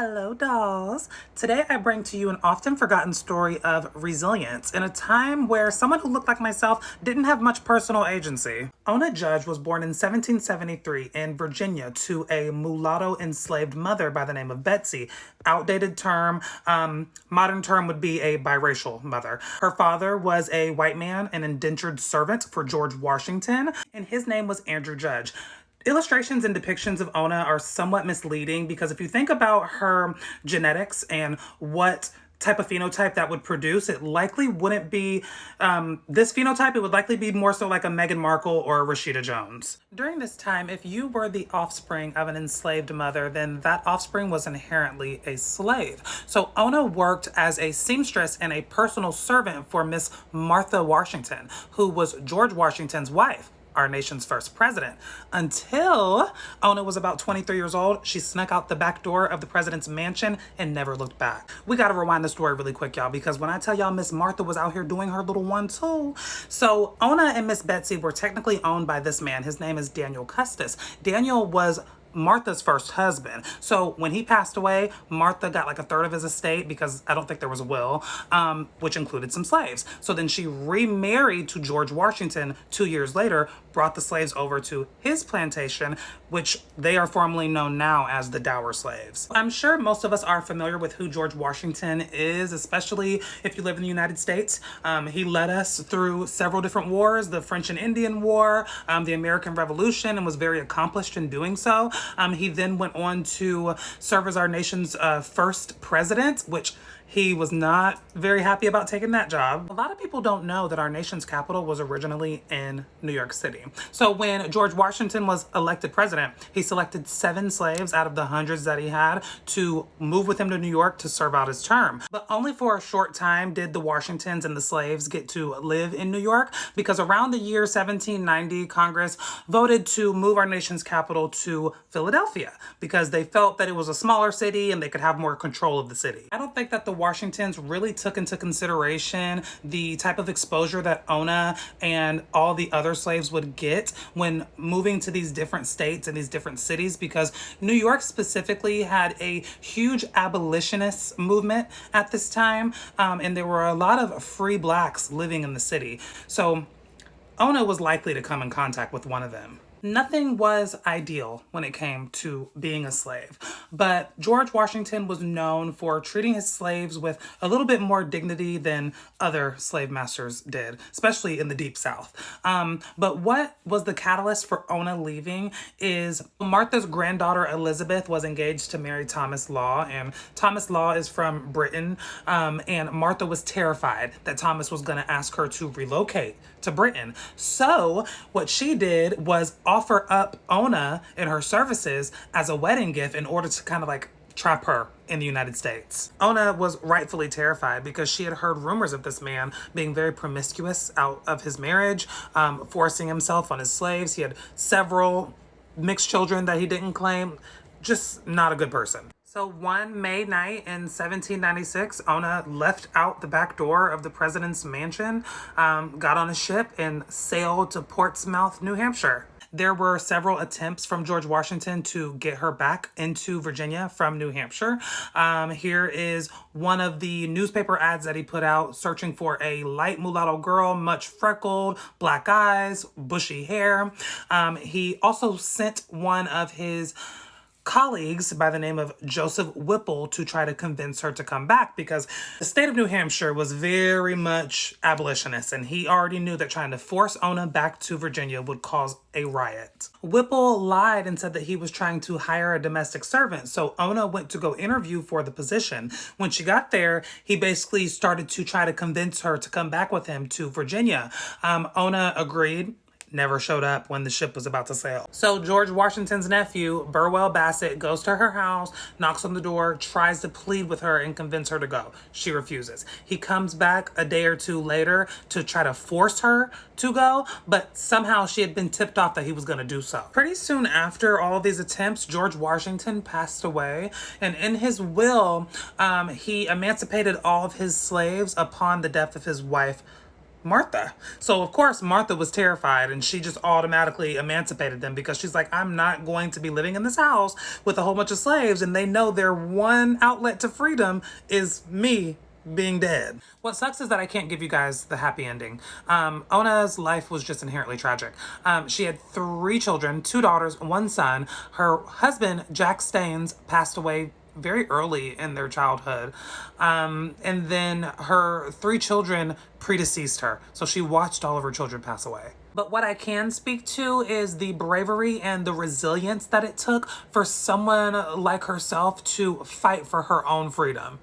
Hello, dolls. Today I bring to you an often forgotten story of resilience in a time where someone who looked like myself didn't have much personal agency. Oney Judge was born in 1773 in Virginia to a mulatto enslaved mother by the name of Betsy. Outdated term, modern term would be a biracial mother. Her father was a white man, an indentured servant for George Washington, and his name was Andrew Judge. Illustrations and depictions of Ona are somewhat misleading because if you think about her genetics and what type of phenotype that would produce, it likely wouldn't be this phenotype. It would likely be more so like a Meghan Markle or a Rashida Jones. During this time, if you were the offspring of an enslaved mother, then that offspring was inherently a slave. So Ona worked as a seamstress and a personal servant for Miss Martha Washington, who was George Washington's wife, our nation's first president. Until Ona was about 23 years old, she snuck out the back door of the president's mansion and never looked back. We gotta rewind the story really quick, y'all, because when I tell y'all Miss Martha was out here doing her little one too. So Ona and Miss Betsy were technically owned by this man. His name is Daniel Custis. Daniel was Martha's first husband. So when he passed away, Martha got like a third of his estate because I don't think there was a will, which included some slaves. So then she remarried to George Washington 2 years later, brought the slaves over to his plantation, which they are formally known now as the dower slaves. I'm sure most of us are familiar with who George Washington is, especially if you live in the United States. He led us through several different wars, the French and Indian War, the American Revolution, and was very accomplished in doing so. He then went on to serve as our nation's first president, which he was not very happy about taking that job. A lot of people don't know that our nation's capital was originally in New York City. So when George Washington was elected president, he selected 7 slaves out of the hundreds that he had to move with him to New York to serve out his term. But only for a short time did the Washingtons and the slaves get to live in New York, because around the year 1790, Congress voted to move our nation's capital to Philadelphia because they felt that it was a smaller city and they could have more control of the city. I don't think that the Washingtons really took into consideration the type of exposure that Ona and all the other slaves would get when moving to these different states and these different cities, because New York specifically had a huge abolitionist movement at this time, and there were a lot of free blacks living in the city. So Ona was likely to come in contact with one of them. Nothing was ideal when it came to being a slave, but George Washington was known for treating his slaves with a little bit more dignity than other slave masters did, especially in the Deep South. But what was the catalyst for Ona leaving is Martha's granddaughter Elizabeth was engaged to marry Thomas Law, and Thomas Law is from Britain, and Martha was terrified that Thomas was going to ask her to relocate to Britain. So what she did was offer up Ona and her services as a wedding gift in order to kind of like trap her in the United States. Ona was rightfully terrified because she had heard rumors of this man being very promiscuous out of his marriage, forcing himself on his slaves. He had several mixed children that he didn't claim. Just not a good person. So one May night in 1796, Ona left out the back door of the president's mansion, got on a ship, and sailed to Portsmouth, New Hampshire. There were several attempts from George Washington to get her back into Virginia from New Hampshire. Here is one of the newspaper ads that he put out, searching for a light mulatto girl, much freckled, black eyes, bushy hair. He also sent one of his colleagues by the name of Joseph Whipple to try to convince her to come back, because the state of New Hampshire was very much abolitionist, and he already knew that trying to force Ona back to Virginia would cause a riot. Whipple lied and said that he was trying to hire a domestic servant, so Ona went to go interview for the position. When she got there, he basically started to try to convince her to come back with him to Virginia. Ona agreed. Never showed up when the ship was about to sail. So George Washington's nephew, Burwell Bassett, goes to her house, knocks on the door, tries to plead with her and convince her to go. She refuses. He comes back a day or two later to try to force her to go, but somehow she had been tipped off that he was going to do so. Pretty soon after all of these attempts, George Washington passed away, and in his will, he emancipated all of his slaves upon the death of his wife, Martha. So of course Martha was terrified and she just automatically emancipated them because she's like, I'm not going to be living in this house with a whole bunch of slaves and they know their one outlet to freedom is me being dead. What sucks is that I can't give you guys the happy ending. Ona's life was just inherently tragic. She had 3 children, 2 daughters, 1 son. Her husband, Jack Staines, passed away very early in their childhood. And then her 3 children predeceased her. So she watched all of her children pass away. But what I can speak to is the bravery and the resilience that it took for someone like herself to fight for her own freedom.